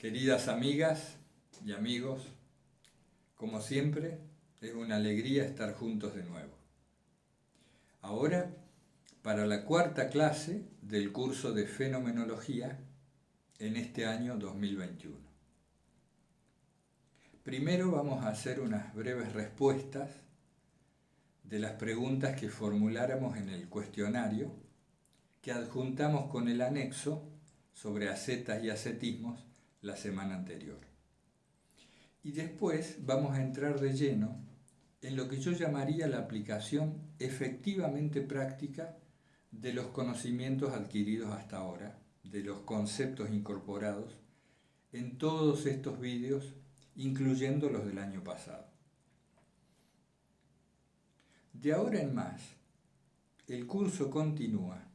Queridas amigas y amigos, como siempre, es una alegría estar juntos de nuevo. Ahora, para la cuarta clase del curso de Fenomenología en este año 2021. Primero vamos a hacer unas breves respuestas de las preguntas que formuláramos en el cuestionario que adjuntamos con el anexo sobre ascetas y ascetismos la semana anterior. Y después vamos a entrar de lleno en lo que yo llamaría la aplicación efectivamente práctica de los conocimientos adquiridos hasta ahora, de los conceptos incorporados en todos estos vídeos, incluyendo los del año pasado. De ahora en más, el curso continúa,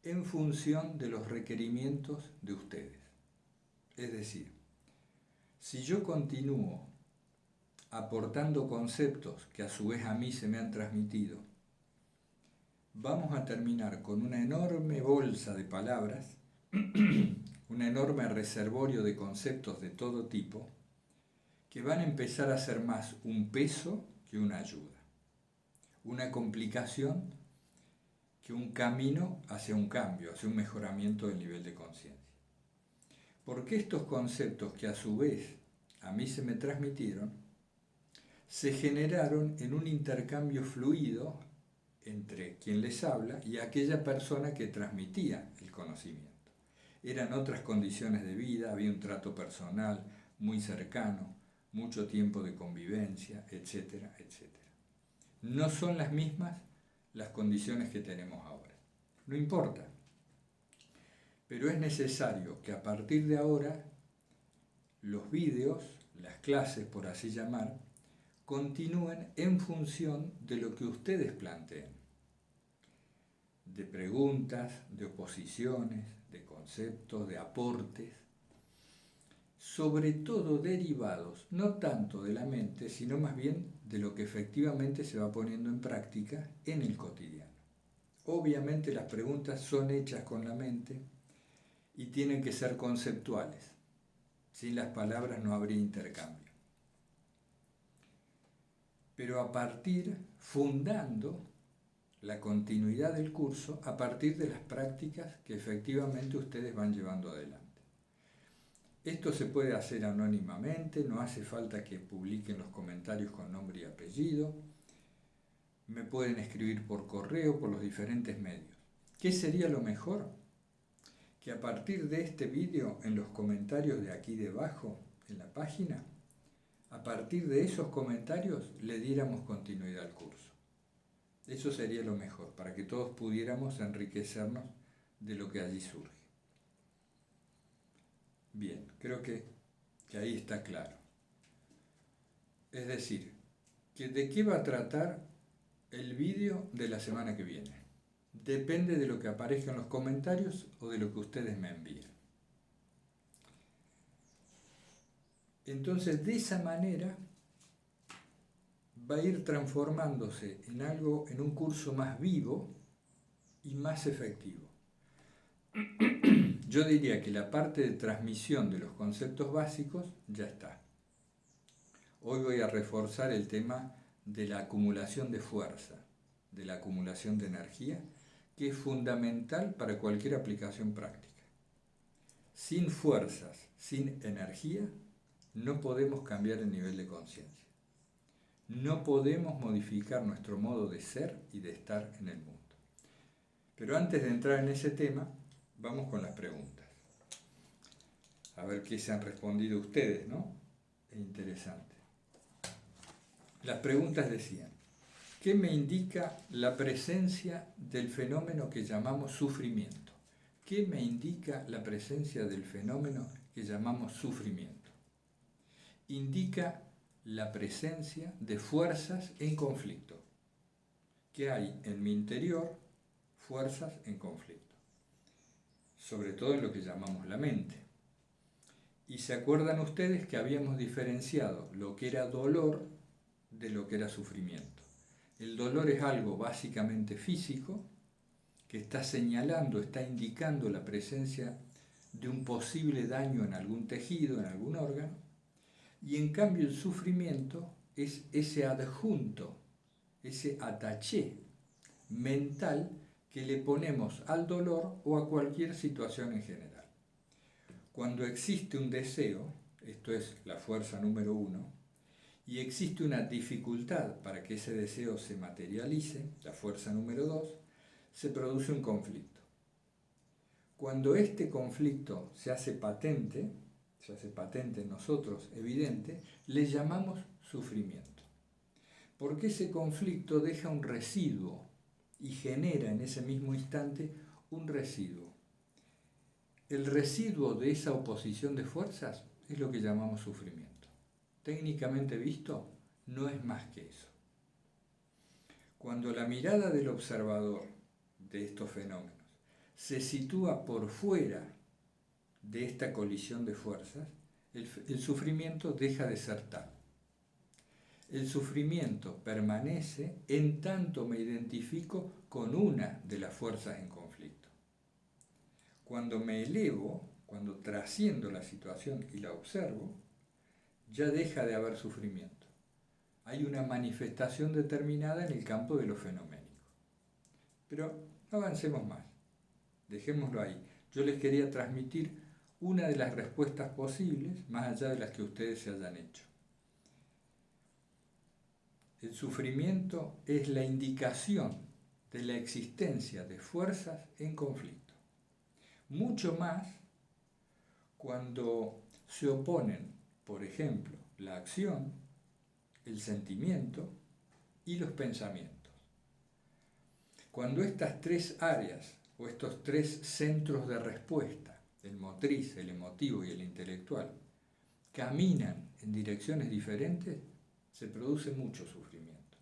en función de los requerimientos de ustedes. Es decir, si yo continúo aportando conceptos que a su vez a mí se me han transmitido, vamos a terminar con una enorme bolsa de palabras, un enorme reservorio de conceptos de todo tipo, que van a empezar a ser más un peso que una ayuda, una complicación que un camino hacia un cambio, hacia un mejoramiento del nivel de conciencia. Porque estos conceptos que a su vez a mí se me transmitieron, se generaron en un intercambio fluido entre quien les habla y aquella persona que transmitía el conocimiento. Eran otras condiciones de vida, había un trato personal muy cercano, mucho tiempo de convivencia, etcétera, etcétera. No son las mismas las condiciones que tenemos ahora. No importa. Pero es necesario que a partir de ahora los vídeos, las clases por así llamar, continúen en función de lo que ustedes planteen. De preguntas, de oposiciones, de conceptos, de aportes, sobre todo derivados, no tanto de la mente, sino más bien de lo que efectivamente se va poniendo en práctica en el cotidiano. Obviamente las preguntas son hechas con la mente y tienen que ser conceptuales. Sin las palabras no habría intercambio. Pero fundando la continuidad del curso a partir de las prácticas que efectivamente ustedes van llevando adelante. Esto se puede hacer anónimamente, no hace falta que publiquen los comentarios con nombre y apellido. Me pueden escribir por correo, por los diferentes medios. ¿Qué sería lo mejor? Que a partir de este vídeo, en los comentarios de aquí debajo, en la página, a partir de esos comentarios le diéramos continuidad al curso. Eso sería lo mejor, para que todos pudiéramos enriquecernos de lo que allí surge. Bien, creo que ahí está claro. Es decir, ¿de qué va a tratar el vídeo de la semana que viene? Depende de lo que aparezca en los comentarios o de lo que ustedes me envíen. Entonces, de esa manera va a ir transformándose en un curso más vivo y más efectivo. Yo diría que la parte de transmisión de los conceptos básicos ya está. Hoy voy a reforzar el tema de la acumulación de fuerza, de la acumulación de energía, que es fundamental para cualquier aplicación práctica. Sin fuerzas, sin energía, no podemos cambiar el nivel de conciencia. No podemos modificar nuestro modo de ser y de estar en el mundo. Pero antes de entrar en ese tema, vamos con las preguntas. A ver qué se han respondido ustedes, ¿no? Es interesante. Las preguntas decían, ¿qué me indica la presencia del fenómeno que llamamos sufrimiento? ¿Qué me indica la presencia del fenómeno que llamamos sufrimiento? Indica la presencia de fuerzas en conflicto. ¿Qué hay en mi interior? Fuerzas en conflicto. Sobre todo en lo que llamamos la mente. Y se acuerdan ustedes que habíamos diferenciado lo que era dolor de lo que era sufrimiento. El dolor es algo básicamente físico, que está señalando, está indicando la presencia de un posible daño en algún tejido, en algún órgano, y en cambio el sufrimiento es ese adjunto, ese ataché mental que le ponemos al dolor o a cualquier situación en general. Cuando existe un deseo, esto es la fuerza número 1, y existe una dificultad para que ese deseo se materialice, la fuerza número 2, se produce un conflicto. Cuando este conflicto se hace patente en nosotros, evidente, le llamamos sufrimiento. Porque ese conflicto deja un residuo y genera en ese mismo instante un residuo. El residuo de esa oposición de fuerzas es lo que llamamos sufrimiento. Técnicamente visto, no es más que eso. Cuando la mirada del observador de estos fenómenos se sitúa por fuera de esta colisión de fuerzas, el sufrimiento deja de ser tal. El sufrimiento permanece en tanto me identifico con una de las fuerzas en conflicto. Cuando me elevo, cuando trasciendo la situación y la observo, ya deja de haber sufrimiento. Hay una manifestación determinada en el campo de lo fenoménico. Pero no avancemos más, dejémoslo ahí. Yo les quería transmitir una de las respuestas posibles, más allá de las que ustedes se hayan hecho. El sufrimiento es la indicación de la existencia de fuerzas en conflicto. Mucho más cuando se oponen, por ejemplo, la acción, el sentimiento y los pensamientos. Cuando estas tres áreas o estos tres centros de respuesta, el motriz, el emotivo y el intelectual, caminan en direcciones diferentes, se produce mucho sufrimiento.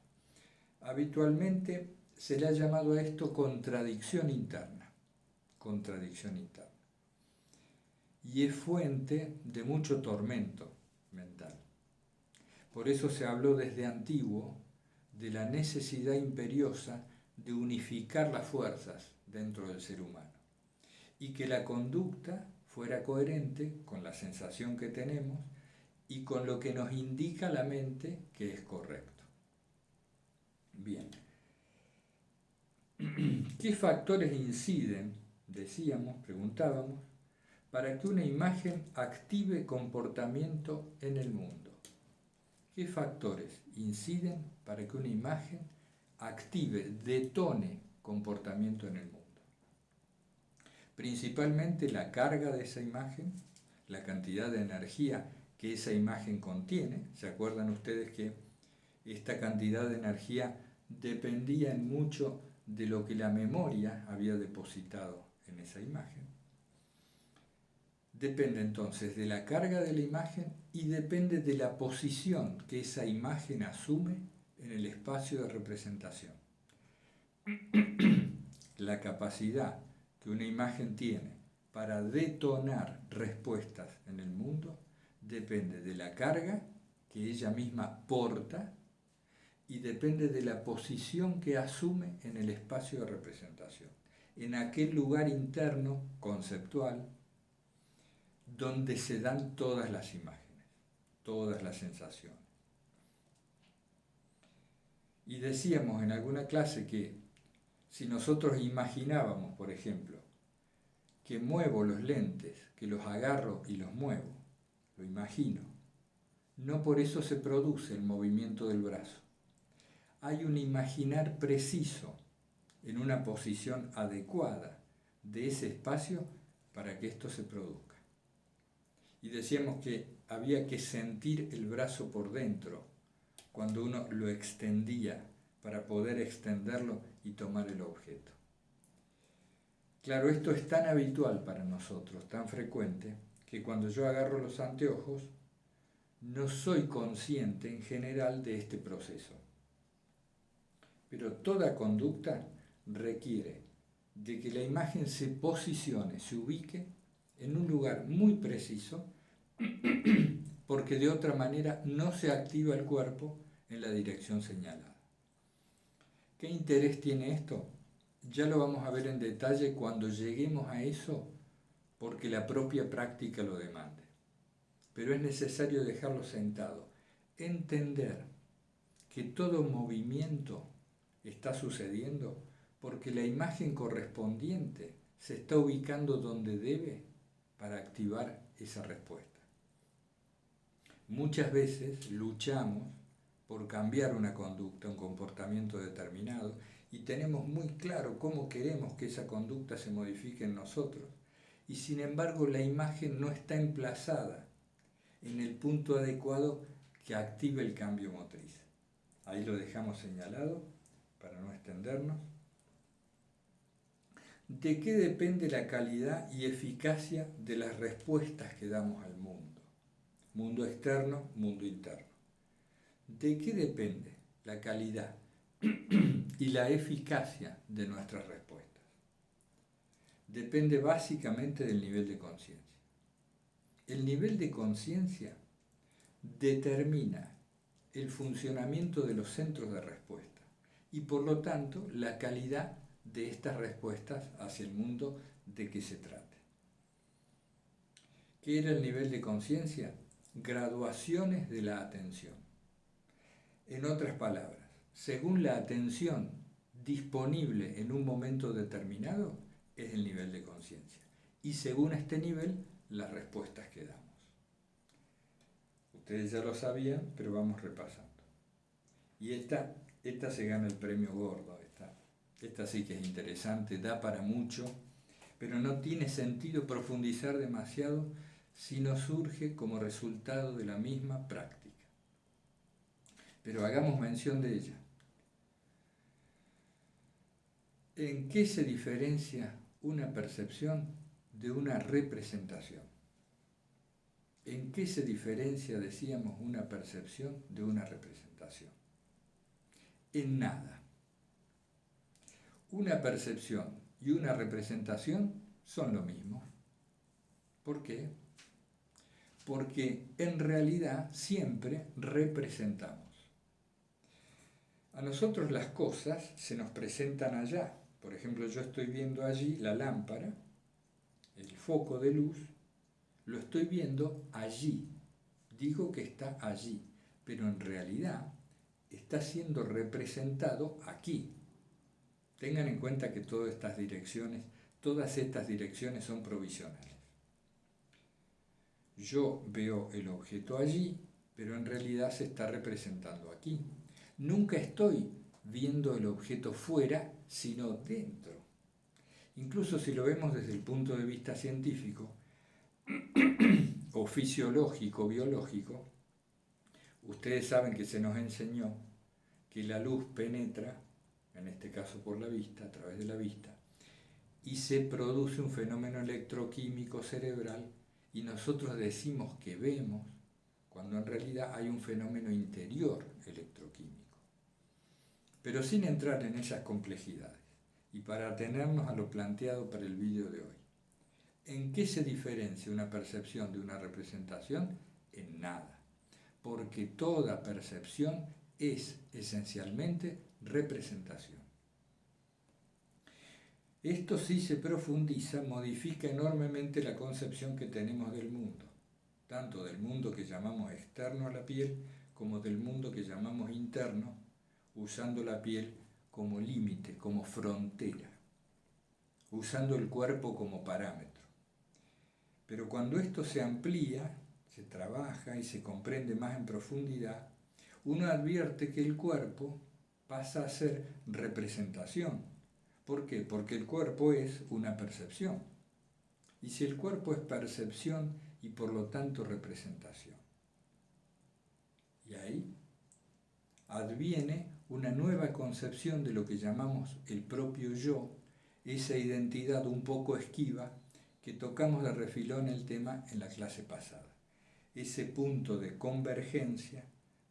Habitualmente se le ha llamado a esto contradicción interna. Contradicción interna. Y es fuente de mucho tormento mental. Por eso se habló desde antiguo de la necesidad imperiosa de unificar las fuerzas dentro del ser humano y que la conducta fuera coherente con la sensación que tenemos y con lo que nos indica la mente que es correcto. Bien. ¿Qué factores inciden, decíamos, preguntábamos, para que una imagen active comportamiento en el mundo? ¿Qué factores inciden para que una imagen active, detone comportamiento en el mundo? Principalmente la carga de esa imagen, la cantidad de energía que esa imagen contiene. ¿Se acuerdan ustedes que esta cantidad de energía dependía en mucho de lo que la memoria había depositado en esa imagen? Depende entonces de la carga de la imagen y depende de la posición que esa imagen asume en el espacio de representación. La capacidad que una imagen tiene para detonar respuestas en el mundo depende de la carga que ella misma porta y depende de la posición que asume en el espacio de representación, en aquel lugar interno conceptual donde se dan todas las imágenes, todas las sensaciones. Y decíamos en alguna clase que si nosotros imaginábamos, por ejemplo, que muevo los lentes, que los agarro y los muevo, lo imagino, no por eso se produce el movimiento del brazo. Hay un imaginar preciso en una posición adecuada de ese espacio para que esto se produzca. Y decíamos que había que sentir el brazo por dentro cuando uno lo extendía para poder extenderlo y tomar el objeto. Claro, esto es tan habitual para nosotros, tan frecuente, que cuando yo agarro los anteojos no soy consciente en general de este proceso. Pero toda conducta requiere de que la imagen se posicione, se ubique en un lugar muy preciso, porque de otra manera no se activa el cuerpo en la dirección señalada. ¿Qué interés tiene esto? ya lo vamos a ver en detalle cuando lleguemos a eso, porque la propia práctica lo demande. Pero es necesario dejarlo sentado, entender que todo movimiento está sucediendo porque la imagen correspondiente se está ubicando donde debe para activar esa respuesta. Muchas veces luchamos por cambiar una conducta, un comportamiento determinado, y tenemos muy claro cómo queremos que esa conducta se modifique en nosotros. Y sin embargo la imagen no está emplazada en el punto adecuado que active el cambio motriz. Ahí lo dejamos señalado para no extendernos. ¿De qué depende la calidad y eficacia de las respuestas que damos al mundo? Mundo externo, mundo interno. ¿De qué depende la calidad y la eficacia de nuestras respuestas? Depende básicamente del nivel de conciencia. El nivel de conciencia determina el funcionamiento de los centros de respuesta y por lo tanto la calidad de estas respuestas hacia el mundo de que se trate. ¿Qué era el nivel de conciencia? Graduaciones de la atención. En otras palabras, según la atención disponible en un momento determinado, es el nivel de conciencia. Y según este nivel, las respuestas que damos. Ustedes ya lo sabían, pero vamos repasando. Y esta se gana el premio gordo. Esta sí que es interesante, da para mucho, pero no tiene sentido profundizar demasiado si no surge como resultado de la misma práctica. Pero hagamos mención de ella. ¿En qué se diferencia una percepción de una representación? ¿En qué se diferencia, decíamos, una percepción de una representación? En nada. Una percepción y una representación son lo mismo. ¿Por qué? Porque en realidad siempre representamos. A nosotros las cosas se nos presentan allá. Por ejemplo, yo estoy viendo allí la lámpara, el foco de luz, lo estoy viendo allí. Digo que está allí, pero en realidad está siendo representado aquí. Tengan en cuenta que todas estas direcciones son provisionales. Yo veo el objeto allí, pero en realidad se está representando aquí. Nunca estoy viendo el objeto fuera, sino dentro. Incluso si lo vemos desde el punto de vista científico o fisiológico, biológico, ustedes saben que se nos enseñó que la luz penetra, en este caso por la vista, a través de la vista, y se produce un fenómeno electroquímico cerebral y nosotros decimos que vemos cuando en realidad hay un fenómeno interior electroquímico. Pero sin entrar en esas complejidades y para atenernos a lo planteado para el vídeo de hoy. ¿En qué se diferencia una percepción de una representación? En nada, porque toda percepción es esencialmente representación. Esto si se profundiza, modifica enormemente la concepción que tenemos del mundo, tanto del mundo que llamamos externo a la piel, como del mundo que llamamos interno, usando la piel como límite, como frontera, usando el cuerpo como parámetro. Pero cuando esto se amplía, se trabaja y se comprende más en profundidad, uno advierte que el cuerpo pasa a ser representación. ¿Por qué? Porque el cuerpo es una percepción. Y si el cuerpo es percepción y por lo tanto representación. Y ahí adviene una nueva concepción de lo que llamamos el propio yo, esa identidad un poco esquiva que tocamos de refilón el tema en la clase pasada. Ese punto de convergencia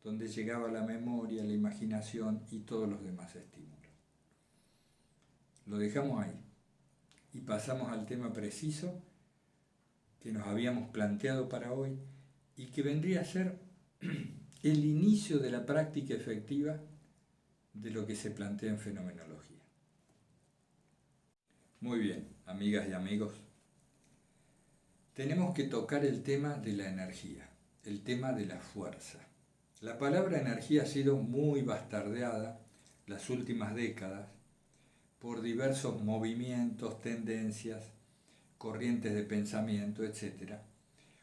donde llegaba la memoria, la imaginación y todos los demás estímulos. Lo dejamos ahí y pasamos al tema preciso que nos habíamos planteado para hoy y que vendría a ser el inicio de la práctica efectiva de lo que se plantea en fenomenología. Muy bien, amigas y amigos. Tenemos que tocar el tema de la energía, el tema de la fuerza. La palabra energía ha sido muy bastardeada las últimas décadas por diversos movimientos, tendencias, corrientes de pensamiento, etc.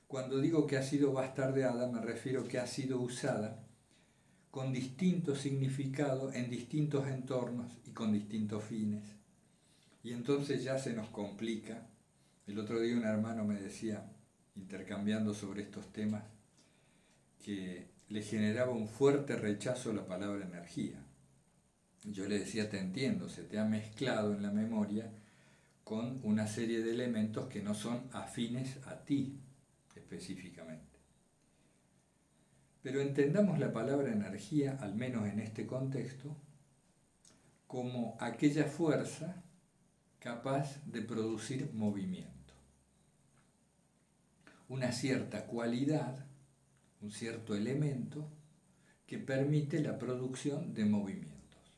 Cuando digo que ha sido bastardeada me refiero que ha sido usada con distintos significados en distintos entornos y con distintos fines. Y entonces ya se nos complica. El otro día un hermano me decía, intercambiando sobre estos temas, que le generaba un fuerte rechazo la palabra energía. Yo le decía, te entiendo, se te ha mezclado en la memoria con una serie de elementos que no son afines a ti específicamente. Pero entendamos la palabra energía, al menos en este contexto, como aquella fuerza capaz de producir movimiento. Una cierta cualidad, un cierto elemento que permite la producción de movimientos.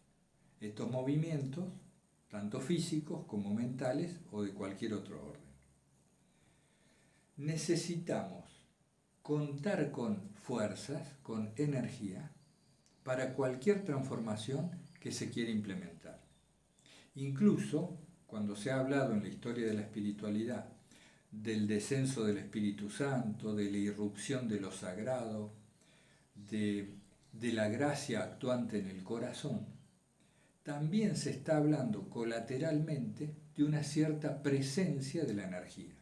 Estos movimientos, tanto físicos como mentales o de cualquier otro orden. Necesitamos contar con fuerzas, con energía, para cualquier transformación que se quiera implementar. Incluso cuando se ha hablado en la historia de la espiritualidad del descenso del Espíritu Santo, de la irrupción de lo sagrado, de la gracia actuante en el corazón, también se está hablando colateralmente de una cierta presencia de la energía,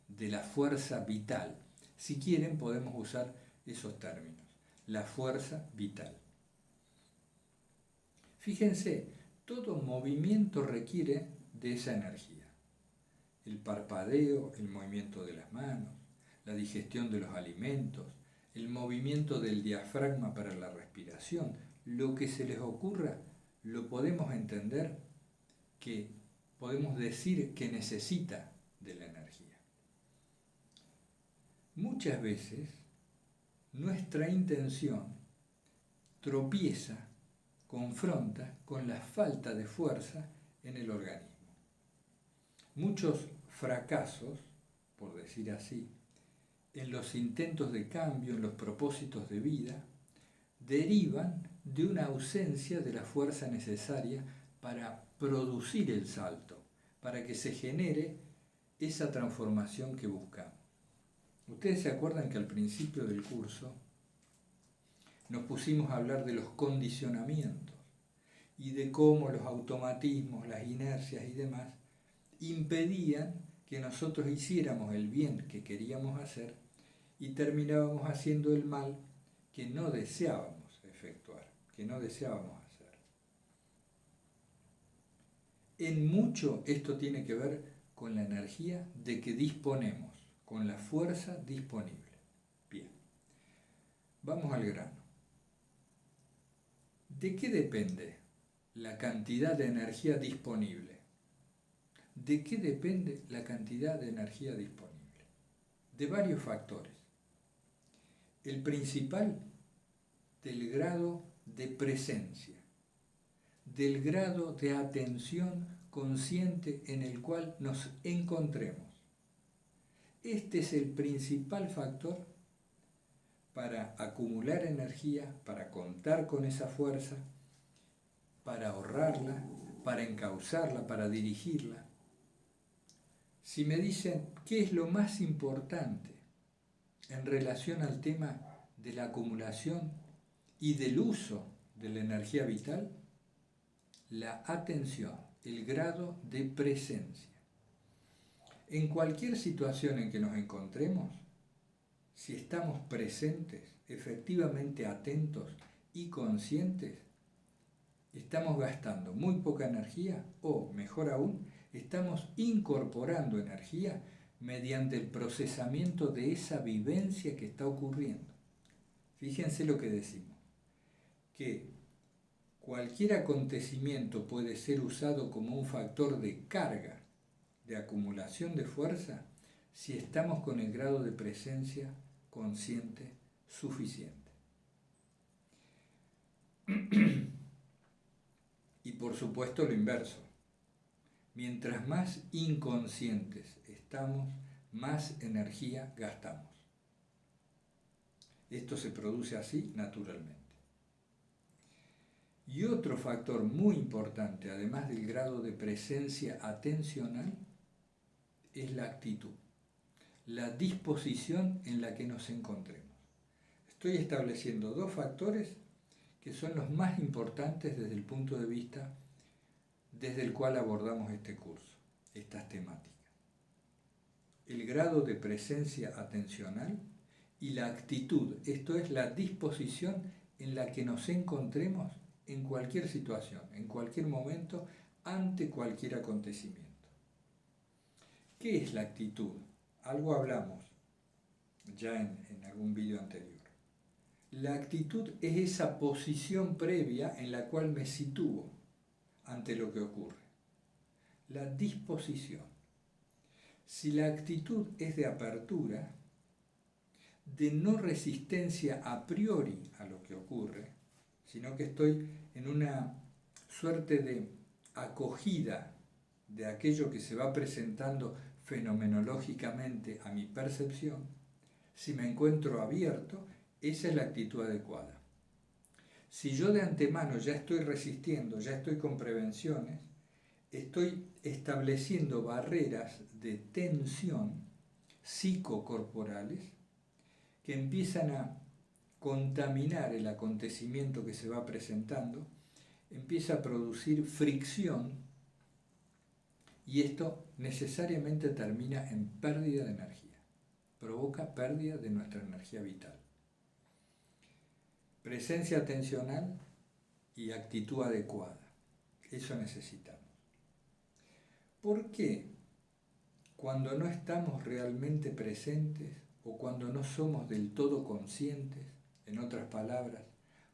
de la fuerza vital. Si quieren podemos usar esos términos, la fuerza vital. Fíjense, todo movimiento requiere de esa energía. El parpadeo, el movimiento de las manos, la digestión de los alimentos, el movimiento del diafragma para la respiración, lo que se les ocurra, lo podemos entender que podemos decir que necesita de la energía. Muchas veces nuestra intención tropieza, confronta con la falta de fuerza en el organismo. Muchos fracasos, por decir así, en los intentos de cambio, en los propósitos de vida, derivan de una ausencia de la fuerza necesaria para producir el salto, para que se genere esa transformación que buscamos. Ustedes se acuerdan que al principio del curso nos pusimos a hablar de los condicionamientos y de cómo los automatismos, las inercias y demás impedían que nosotros hiciéramos el bien que queríamos hacer y terminábamos haciendo el mal que no deseábamos efectuar, que no deseábamos hacer. En mucho esto tiene que ver con la energía de que disponemos, con la fuerza disponible. Bien, vamos al grano. ¿De qué depende la cantidad de energía disponible? ¿De qué depende la cantidad de energía disponible? De varios factores. El principal, del grado de presencia, del grado de atención consciente en el cual nos encontremos. Este es el principal factor para acumular energía, para contar con esa fuerza, para ahorrarla, para encauzarla, para dirigirla. Si me dicen qué es lo más importante en relación al tema de la acumulación y del uso de la energía vital, la atención, el grado de presencia. En cualquier situación en que nos encontremos, si estamos presentes, efectivamente atentos y conscientes, estamos gastando muy poca energía o, mejor aún, estamos incorporando energía mediante el procesamiento de esa vivencia que está ocurriendo. Fíjense lo que decimos, que cualquier acontecimiento puede ser usado como un factor de carga, de acumulación de fuerza, si estamos con el grado de presencia consciente suficiente. Y por supuesto lo inverso. Mientras más inconscientes estamos, más energía gastamos. Esto se produce así naturalmente. Y otro factor muy importante, además del grado de presencia atencional, es la actitud, la disposición en la que nos encontremos. Estoy estableciendo dos factores que son los más importantes desde el punto de vista desde el cual abordamos este curso, estas temáticas. El grado de presencia atencional y la actitud, esto es la disposición en la que nos encontremos en cualquier situación, en cualquier momento, ante cualquier acontecimiento. ¿Qué es la actitud? Algo hablamos ya en algún vídeo anterior. La actitud es esa posición previa en la cual me sitúo ante lo que ocurre. La disposición. Si la actitud es de apertura, de no resistencia a priori a lo que ocurre, sino que estoy en una suerte de acogida de aquello que se va presentando fenomenológicamente a mi percepción, si me encuentro abierto, esa es la actitud adecuada. Si yo de antemano ya estoy resistiendo, ya estoy con prevenciones, estoy estableciendo barreras de tensión psicocorporales que empiezan a contaminar el acontecimiento que se va presentando, empieza a producir fricción y esto necesariamente termina en pérdida de energía, provoca pérdida de nuestra energía vital. Presencia atencional y actitud adecuada, eso necesitamos. ¿Por qué cuando no estamos realmente presentes o cuando no somos del todo conscientes, en otras palabras,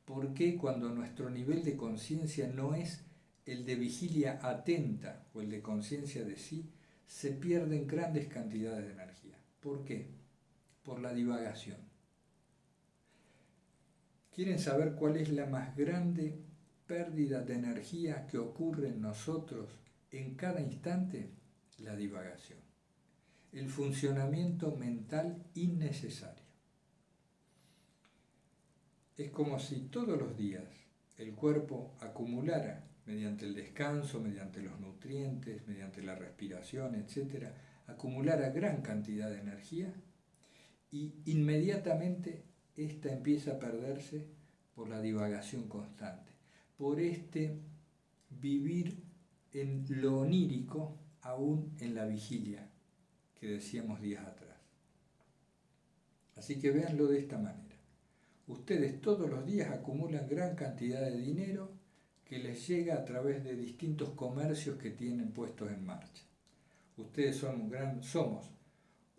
por qué cuando nuestro nivel de conciencia no es el de vigilia atenta o el de conciencia de sí, se pierden grandes cantidades de energía? ¿Por qué? Por la divagación. ¿Quieren saber cuál es la más grande pérdida de energía que ocurre en nosotros en cada instante? La divagación. El funcionamiento mental innecesario. Es como si todos los días el cuerpo acumulara, mediante el descanso, mediante los nutrientes, mediante la respiración, etc., acumulara gran cantidad de energía y inmediatamente esta empieza a perderse por la divagación constante, por este vivir en lo onírico aún en la vigilia que decíamos días atrás. Así que véanlo de esta manera. Ustedes todos los días acumulan gran cantidad de dinero que les llega a través de distintos comercios que tienen puestos en marcha. Ustedes somos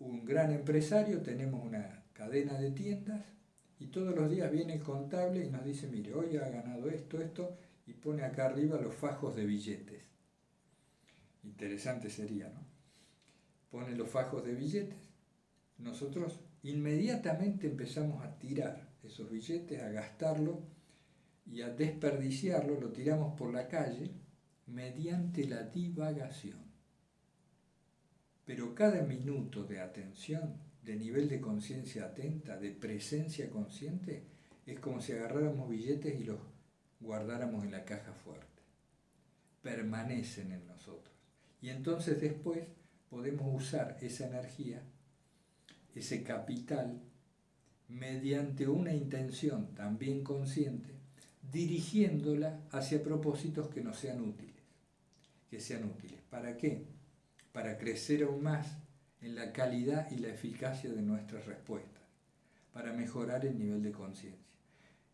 un gran empresario, tenemos una cadena de tiendas y todos los días viene el contable y nos dice, mire, hoy ha ganado esto, y pone acá arriba los fajos de billetes. Interesante sería, ¿no? Pone los fajos de billetes, nosotros inmediatamente empezamos a tirar esos billetes, a gastarlo y a desperdiciarlo, lo tiramos por la calle mediante la divagación. Pero cada minuto de atención, de nivel de conciencia atenta, de presencia consciente, es como si agarráramos billetes y los guardáramos en la caja fuerte. Permanecen en nosotros. Y entonces después podemos usar esa energía, ese capital, mediante una intención también consciente, dirigiéndola hacia propósitos que nos sean útiles. Que sean útiles. ¿Para qué? Para crecer aún más en la calidad y la eficacia de nuestras respuestas, para mejorar el nivel de conciencia.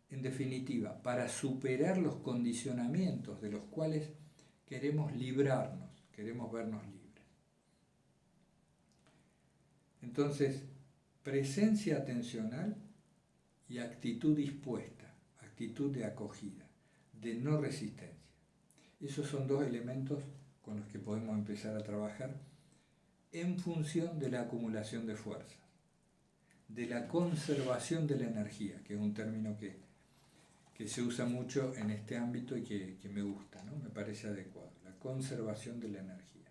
En definitiva, para superar los condicionamientos de los cuales queremos librarnos, queremos vernos libres. Entonces, presencia atencional y actitud dispuesta, actitud de acogida, de no resistencia. Esos son dos elementos con los que podemos empezar a trabajar en función de la acumulación de fuerzas, de la conservación de la energía, que es un término que se usa mucho en este ámbito y que me gusta, ¿no? Me parece adecuado, la conservación de la energía.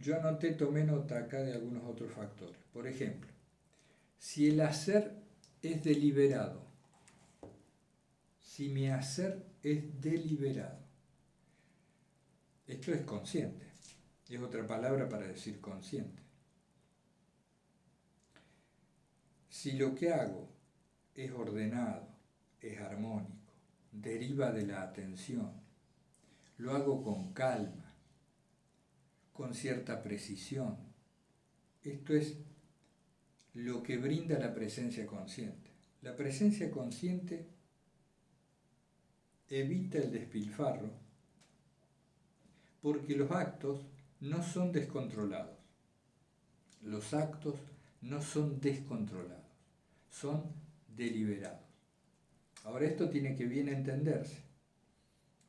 yo tomé nota acá de algunos otros factores. Por ejemplo, si el hacer es deliberado, si mi hacer es deliberado, esto es consciente, es otra palabra para decir consciente. Si lo que hago es ordenado, es armónico, deriva de la atención, lo hago con calma, con cierta precisión, esto es lo que brinda la presencia consciente. La presencia consciente evita el despilfarro porque los actos no son descontrolados. Los actos no son descontrolados, son deliberados. Ahora esto tiene que bien entenderse.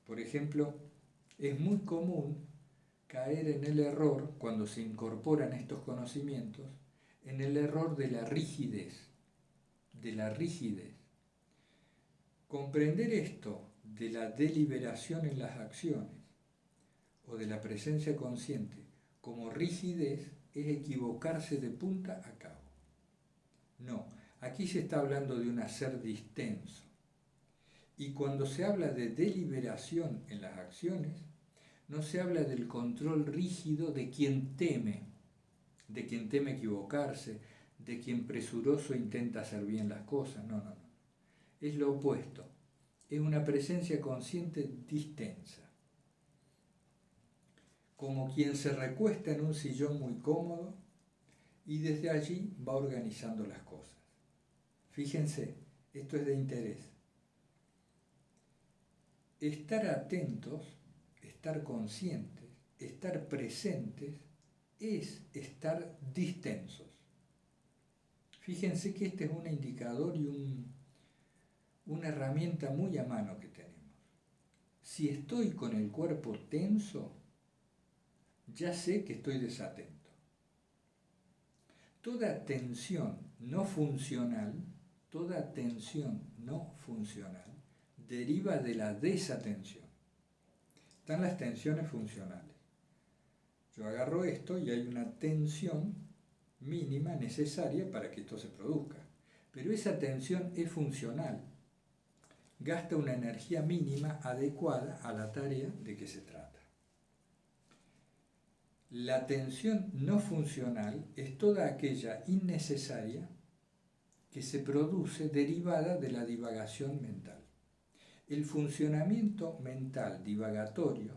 Por ejemplo, es muy común caer en el error, cuando se incorporan estos conocimientos, en el error de la rigidez. Comprender esto de la deliberación en las acciones o de la presencia consciente como rigidez es equivocarse de punta a cabo. No, aquí se está hablando de un hacer distenso. Y cuando se habla de deliberación en las acciones, no se habla del control rígido de quien teme equivocarse, de quien presuroso intenta hacer bien las cosas. No. Es lo opuesto. Es una presencia consciente distensa. Como quien se recuesta en un sillón muy cómodo y desde allí va organizando las cosas. Fíjense, esto es de interés. Estar atentos, estar conscientes, estar presentes, es estar distensos. Fíjense que este es un indicador y una herramienta muy a mano que tenemos. Si estoy con el cuerpo tenso, ya sé que estoy desatento. Toda tensión no funcional deriva de la desatención. Están las tensiones funcionales. Yo agarro esto y hay una tensión mínima necesaria para que esto se produzca. Pero esa tensión es funcional. Gasta una energía mínima adecuada a la tarea de que se trata. La tensión no funcional es toda aquella innecesaria que se produce derivada de la divagación mental. El funcionamiento mental divagatorio,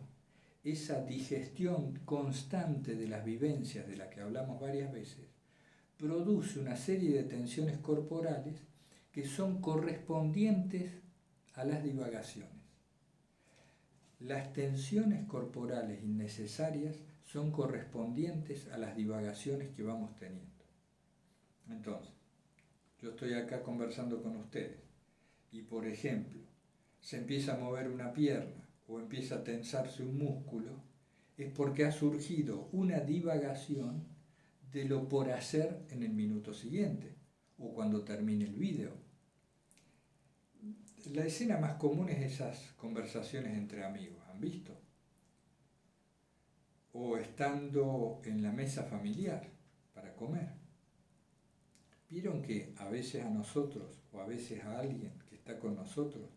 esa digestión constante de las vivencias de la que hablamos varias veces, produce una serie de tensiones corporales que son correspondientes a las divagaciones. Las tensiones corporales innecesarias son correspondientes a las divagaciones que vamos teniendo. Entonces, yo estoy acá conversando con ustedes y, por ejemplo, se empieza a mover una pierna o empieza a tensarse un músculo, es porque ha surgido una divagación de lo por hacer en el minuto siguiente o cuando termine el video. La escena más común es esas conversaciones entre amigos, ¿han visto? O estando en la mesa familiar para comer. ¿Vieron que a veces a nosotros o a veces a alguien que está con nosotros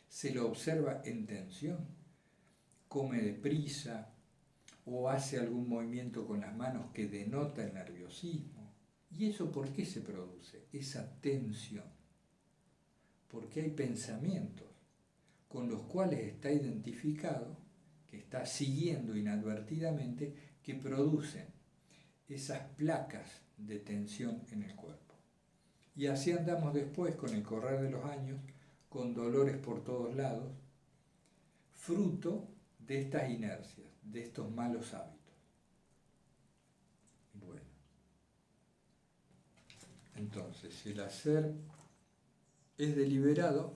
se lo observa en tensión? Come deprisa o hace algún movimiento con las manos que denota el nerviosismo. ¿Y eso por qué se produce? Esa tensión. Porque hay pensamientos con los cuales está identificado, que está siguiendo inadvertidamente, que producen esas placas de tensión en el cuerpo. Y así andamos después, con el correr de los años, con dolores por todos lados, fruto de estas inercias, de estos malos hábitos. Bueno, entonces, si el hacer es deliberado,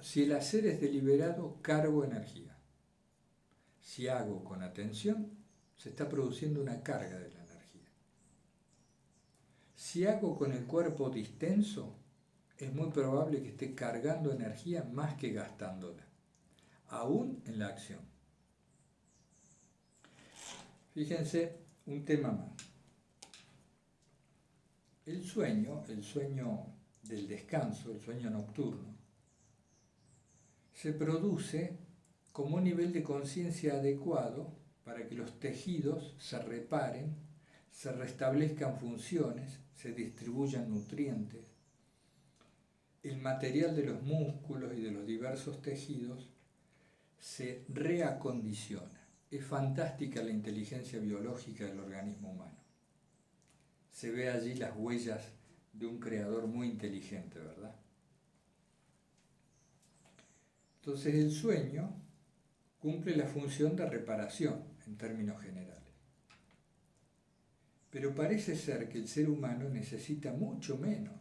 cargo energía. Si hago con atención, se está produciendo una carga de la energía. Si hago con el cuerpo distenso, es muy probable que esté cargando energía más que gastándola, aún en la acción. Fíjense, un tema más. El sueño del descanso, el sueño nocturno, se produce como un nivel de conciencia adecuado para que los tejidos se reparen, se restablezcan funciones, se distribuyan nutrientes. El material de los músculos y de los diversos tejidos se reacondiciona. Es fantástica la inteligencia biológica del organismo humano. Se ve allí las huellas de un creador muy inteligente, ¿verdad? Entonces el sueño cumple la función de reparación en términos generales. Pero parece ser que el ser humano necesita mucho menos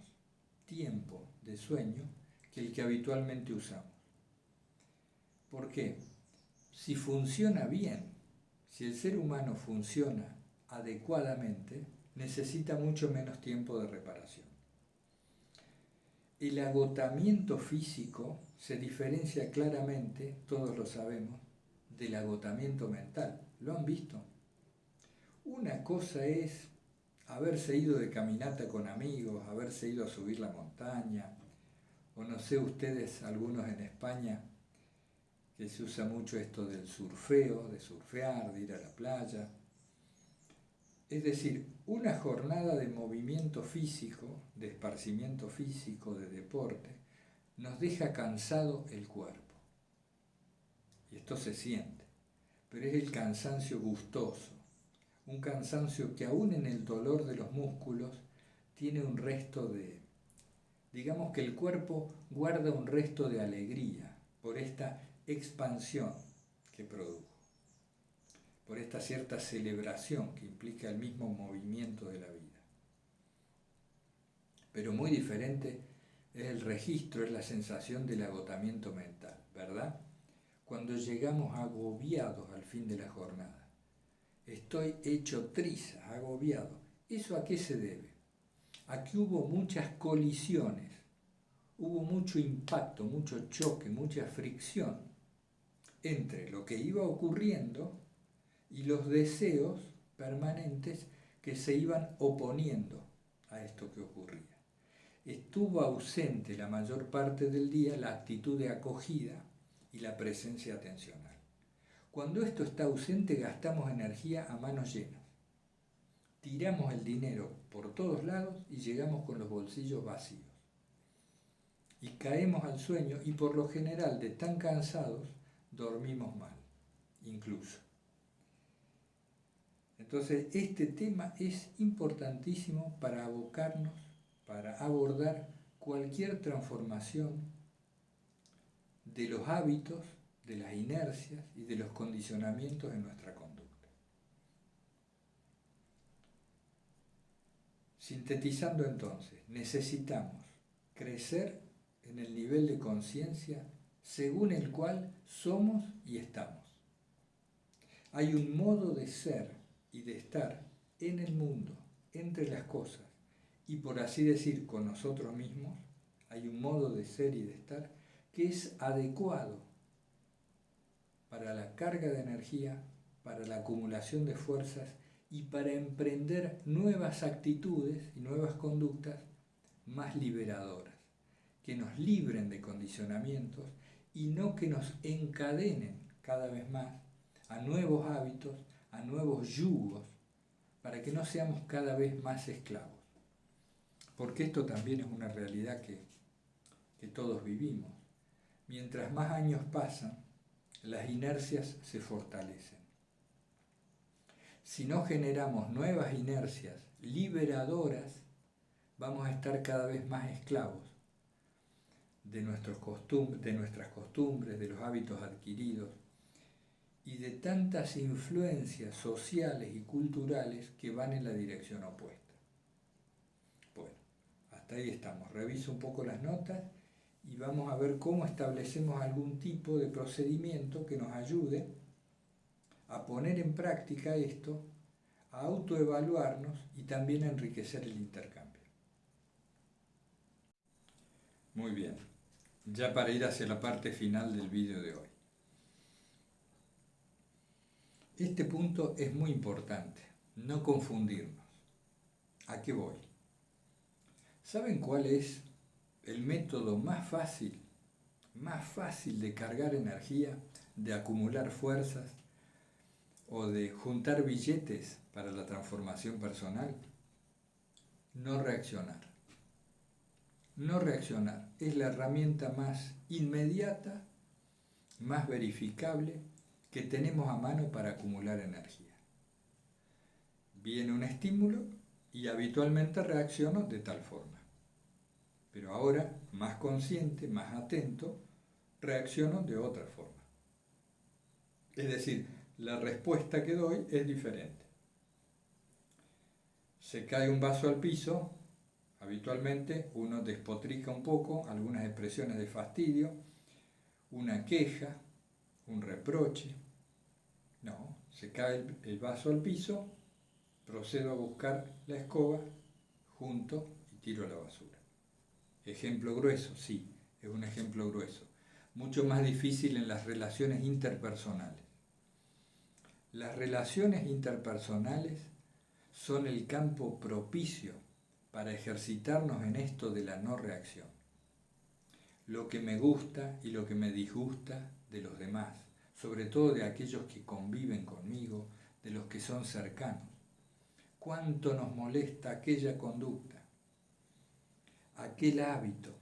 tiempo de sueño que el que habitualmente usamos. ¿Por qué? Si funciona bien, si el ser humano funciona adecuadamente, necesita mucho menos tiempo de reparación. El agotamiento físico se diferencia claramente, todos lo sabemos, del agotamiento mental. ¿Lo han visto? Una cosa es haberse ido de caminata con amigos, haberse ido a subir la montaña, o no sé ustedes, algunos en España, que se usa mucho esto del surfeo, de surfear, de ir a la playa. Es decir, una jornada de movimiento físico, de esparcimiento físico, de deporte, nos deja cansado el cuerpo. Y esto se siente, pero es el cansancio gustoso, un cansancio que aún en el dolor de los músculos tiene un resto de, digamos que el cuerpo guarda un resto de alegría por esta expansión que produjo, por esta cierta celebración que implica el mismo movimiento de la vida. Pero muy diferente es el registro, es la sensación del agotamiento mental, ¿verdad? Cuando llegamos agobiados al fin de la jornada. Estoy hecho trizas, agobiado. ¿Eso a qué se debe? A que hubo muchas colisiones, hubo mucho impacto, mucho choque, mucha fricción entre lo que iba ocurriendo y los deseos permanentes que se iban oponiendo a esto que ocurría. Estuvo ausente la mayor parte del día la actitud de acogida y la presencia atencional. Cuando esto está ausente, gastamos energía a manos llenas. Tiramos el dinero por todos lados y llegamos con los bolsillos vacíos. Y caemos al sueño y por lo general, de tan cansados, dormimos mal, incluso. Entonces, este tema es importantísimo para abocarnos, para abordar cualquier transformación de los hábitos, de las inercias y de los condicionamientos en nuestra conducta. Sintetizando entonces, necesitamos crecer en el nivel de conciencia según el cual somos y estamos. Hay un modo de ser y de estar en el mundo, entre las cosas, y por así decir, con nosotros mismos, hay un modo de ser y de estar que es adecuado para la carga de energía, para la acumulación de fuerzas y para emprender nuevas actitudes y nuevas conductas más liberadoras, que nos libren de condicionamientos y no que nos encadenen cada vez más a nuevos hábitos, a nuevos yugos, para que no seamos cada vez más esclavos. Porque esto también es una realidad que todos vivimos. Mientras más años pasan, las inercias se fortalecen. Si no generamos nuevas inercias liberadoras, vamos a estar cada vez más esclavos de nuestras costumbres, de los hábitos adquiridos y de tantas influencias sociales y culturales que van en la dirección opuesta. Bueno, hasta ahí estamos. Reviso un poco las notas y vamos a ver cómo establecemos algún tipo de procedimiento que nos ayude a poner en práctica esto, a autoevaluarnos y también a enriquecer el intercambio. Muy bien, ya para ir hacia la parte final del vídeo de hoy. Este punto es muy importante. no confundirnos. ¿A qué voy? ¿Saben cuál es el método más fácil de cargar energía, de acumular fuerzas o de juntar billetes para la transformación personal? No reaccionar. No reaccionar es la herramienta más inmediata, más verificable que tenemos a mano para acumular energía. Viene un estímulo y habitualmente reacciono de tal forma. Pero ahora, más consciente, más atento, reacciono de otra forma. Es decir, la respuesta que doy es diferente. Se cae un vaso al piso, habitualmente uno despotrica un poco, algunas expresiones de fastidio, una queja, un reproche. No, se cae el vaso al piso, procedo a buscar la escoba, junto y tiro a la basura. Ejemplo grueso, sí, es un ejemplo grueso. Mucho más difícil en las relaciones interpersonales. Las relaciones interpersonales son el campo propicio para ejercitarnos en esto de la no reacción. Lo que me gusta y lo que me disgusta de los demás, sobre todo de aquellos que conviven conmigo, de los que son cercanos. ¿Cuánto nos molesta aquella conducta, aquel hábito?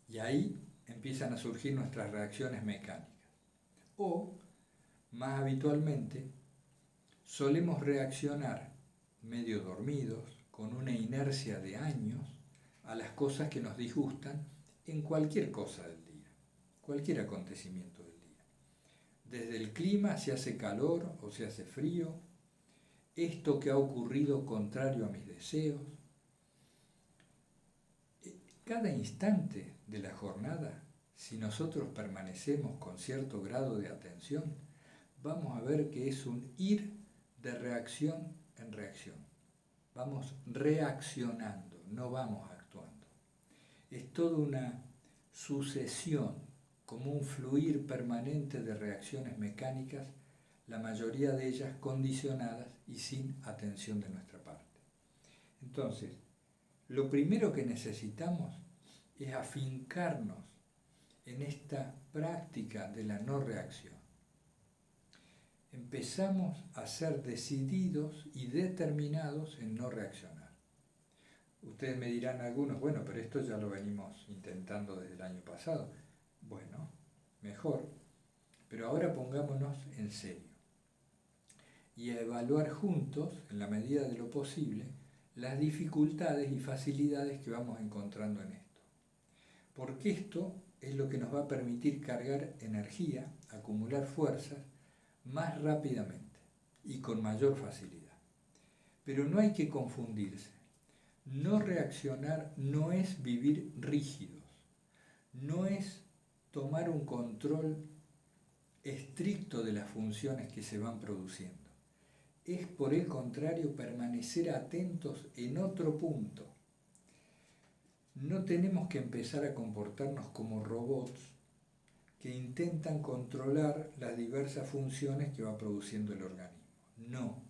Y ahí empiezan a surgir nuestras reacciones mecánicas. O, más habitualmente, solemos reaccionar medio dormidos, con una inercia de años, a las cosas que nos disgustan en cualquier cosa del día, cualquier acontecimiento del día. Desde el clima, si hace calor o si hace frío, esto que ha ocurrido contrario a mis deseos. Cada instante de la jornada, si nosotros permanecemos con cierto grado de atención, vamos a ver que es un ir de reacción en reacción. Vamos reaccionando, no vamos actuando. Es toda una sucesión, como un fluir permanente de reacciones mecánicas, la mayoría de ellas condicionadas y sin atención de nuestra parte. Entonces, lo primero que necesitamos es afincarnos en esta práctica de la no reacción. Empezamos a ser decididos y determinados en no reaccionar. Ustedes me dirán algunos, bueno, pero esto ya lo venimos intentando desde el año pasado. Bueno, mejor, pero ahora pongámonos en serio y a evaluar juntos, en la medida de lo posible, las dificultades y facilidades que vamos encontrando en esto. Porque esto es lo que nos va a permitir cargar energía, acumular fuerzas más rápidamente y con mayor facilidad. Pero no hay que confundirse. No reaccionar no es vivir rígidos, no es tomar un control estricto de las funciones que se van produciendo. Es, por el contrario, permanecer atentos en otro punto. No tenemos que empezar a comportarnos como robots que intentan controlar las diversas funciones que va produciendo el organismo. No.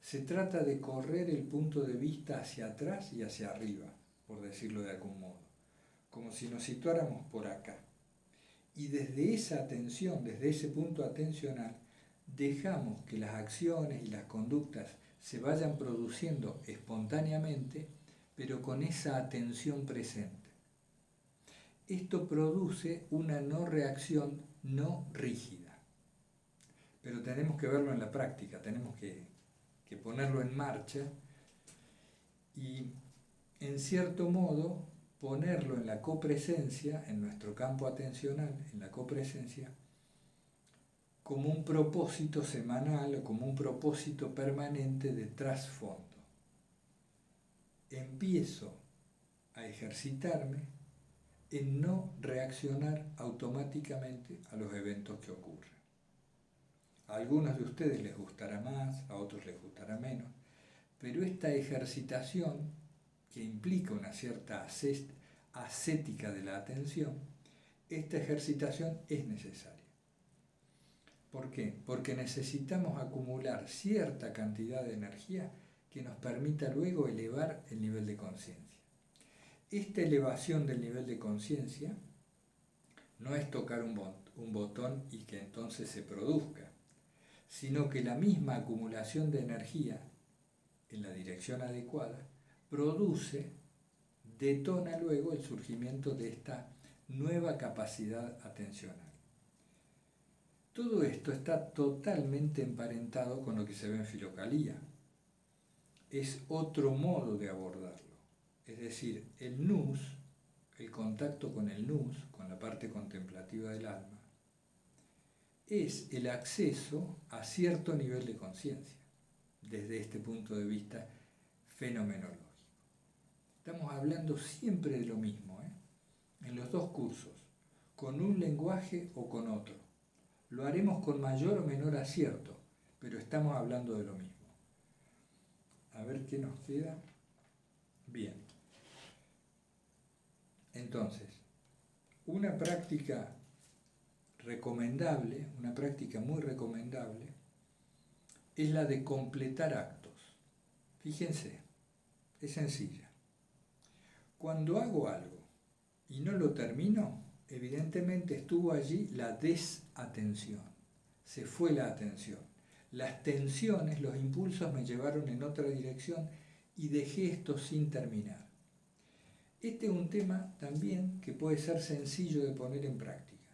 Se trata de correr el punto de vista hacia atrás y hacia arriba, por decirlo de algún modo, como si nos situáramos por acá. Y desde esa atención, desde ese punto atencional, dejamos que las acciones y las conductas se vayan produciendo espontáneamente, pero con esa atención presente. Esto produce una no reacción no rígida. Pero tenemos que verlo en la práctica, tenemos que ponerlo en marcha y, en cierto modo, ponerlo en la copresencia, en nuestro campo atencional, en la copresencia, como un propósito semanal o como un propósito permanente de trasfondo. Empiezo a ejercitarme en no reaccionar automáticamente a los eventos que ocurren. A algunos de ustedes les gustará más, a otros les gustará menos, pero esta ejercitación, que implica una cierta ascética de la atención, esta ejercitación es necesaria. ¿Por qué? Porque necesitamos acumular cierta cantidad de energía que nos permita luego elevar el nivel de conciencia. Esta elevación del nivel de conciencia no es tocar un botón y que entonces se produzca, sino que la misma acumulación de energía en la dirección adecuada detona luego el surgimiento de esta nueva capacidad atencional. Todo esto está totalmente emparentado con lo que se ve en Filocalía. Es otro modo de abordarlo. Es decir, el nous, el contacto con el nous, con la parte contemplativa del alma, es el acceso a cierto nivel de conciencia, desde este punto de vista fenomenológico. Estamos hablando siempre de lo mismo, en los dos cursos, con un lenguaje o con otro. Lo haremos con mayor o menor acierto, pero estamos hablando de lo mismo. A ver qué nos queda. Bien. Entonces, una práctica recomendable, una práctica muy recomendable, es la de completar actos. Fíjense, es sencilla. Cuando hago algo y no lo termino, evidentemente estuvo allí la desatención, se fue la atención. Las tensiones, los impulsos me llevaron en otra dirección y dejé esto sin terminar. Este es un tema también que puede ser sencillo de poner en práctica.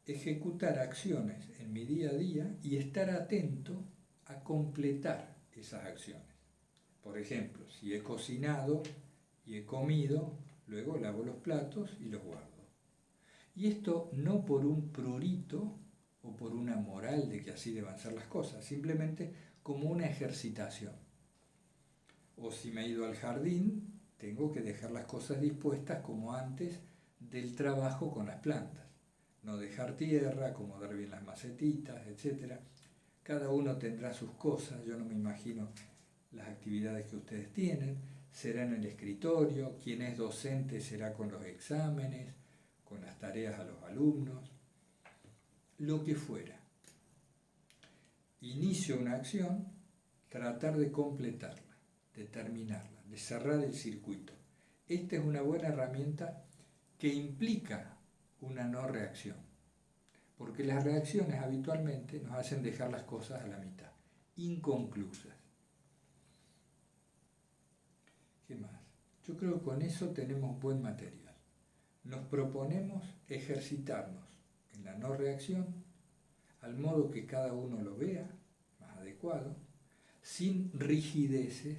Ejecutar acciones en mi día a día y estar atento a completar esas acciones. Por ejemplo, si he cocinado y he comido, luego lavo los platos y los guardo. Y esto no por un prurito o por una moral de que así deban ser las cosas, simplemente como una ejercitación. O si me he ido al jardín, tengo que dejar las cosas dispuestas como antes del trabajo con las plantas. No dejar tierra, acomodar bien las macetitas, etc. Cada uno tendrá sus cosas, yo no me imagino las actividades que ustedes tienen, será en el escritorio, quien es docente será con los exámenes, con las tareas a los alumnos, lo que fuera. Inicio una acción, tratar de completarla, de terminarla, de cerrar el circuito. Esta es una buena herramienta que implica una no reacción, porque las reacciones habitualmente nos hacen dejar las cosas a la mitad, inconclusas. ¿Qué más? Yo creo que con eso tenemos buen material. Nos proponemos ejercitarnos en la no reacción, al modo que cada uno lo vea, más adecuado, sin rigideces,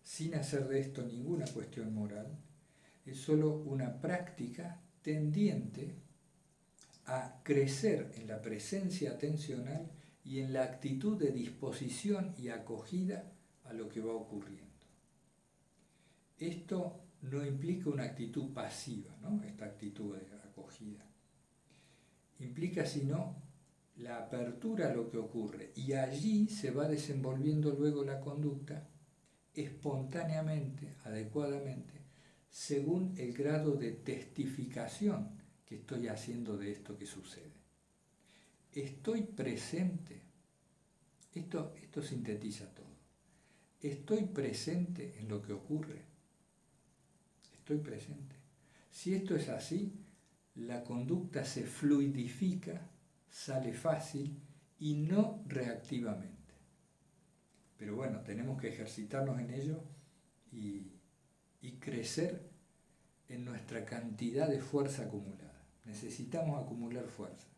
sin hacer de esto ninguna cuestión moral. Es solo una práctica tendiente a crecer en la presencia atencional y en la actitud de disposición y acogida a lo que va ocurriendo. Esto no implica una actitud pasiva, ¿no? Esta actitud de acogida. Implica, sino, la apertura a lo que ocurre, y allí se va desenvolviendo luego la conducta espontáneamente, adecuadamente, según el grado de testificación que estoy haciendo de esto que sucede. Estoy presente. Esto sintetiza todo. Estoy presente en lo que ocurre. Estoy presente. Si esto es así, la conducta se fluidifica, sale fácil y no reactivamente. Pero bueno, tenemos que ejercitarnos en ello y crecer en nuestra cantidad de fuerza acumulada. Necesitamos acumular fuerza.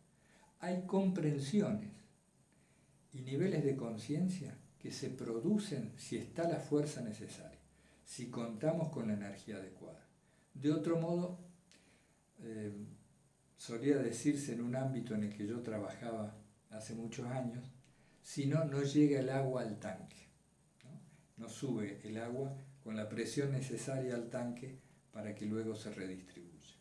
Hay comprensiones y niveles de conciencia que se producen si está la fuerza necesaria, si contamos con la energía adecuada. De otro modo, solía decirse en un ámbito en el que yo trabajaba hace muchos años, si no, no llega el agua al tanque, no sube el agua con la presión necesaria al tanque para que luego se redistribuya.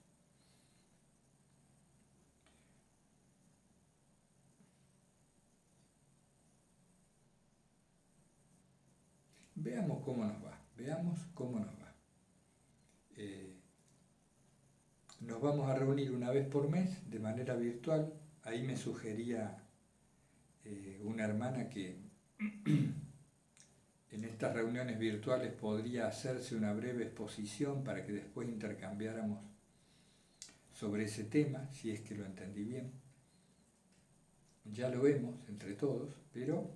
Veamos cómo nos va, nos vamos a reunir una vez por mes de manera virtual. Ahí me sugería una hermana que En estas reuniones virtuales podría hacerse una breve exposición para que después intercambiáramos sobre ese tema, si es que lo entendí bien. Ya lo vemos entre todos, pero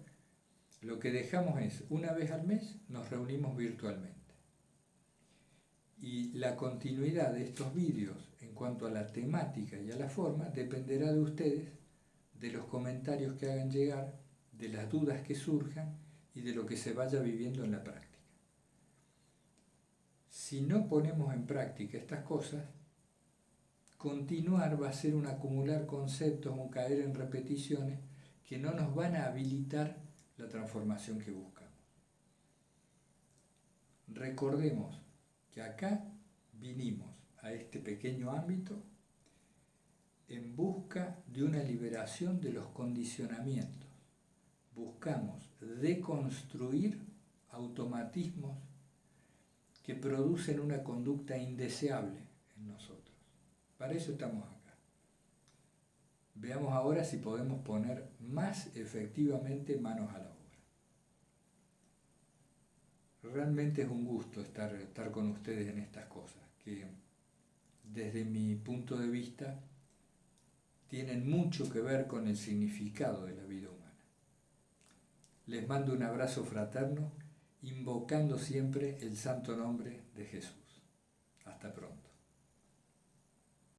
lo que dejamos es, una vez al mes nos reunimos virtualmente. Y la continuidad de estos vídeos en cuanto a la temática y a la forma dependerá de ustedes, de los comentarios que hagan llegar, de las dudas que surjan y de lo que se vaya viviendo en la práctica. Si no ponemos en práctica estas cosas, continuar va a ser un acumular conceptos, un caer en repeticiones que no nos van a habilitar la transformación que buscamos. Recordemos que acá vinimos a este pequeño ámbito en busca de una liberación de los condicionamientos. Buscamos deconstruir automatismos que producen una conducta indeseable en nosotros. Para eso estamos acá. Veamos ahora si podemos poner más efectivamente manos a la obra. Realmente es un gusto estar con ustedes en estas cosas, que desde mi punto de vista tienen mucho que ver con el significado de la vida humana. Les mando un abrazo fraterno, invocando siempre el santo nombre de Jesús. Hasta pronto.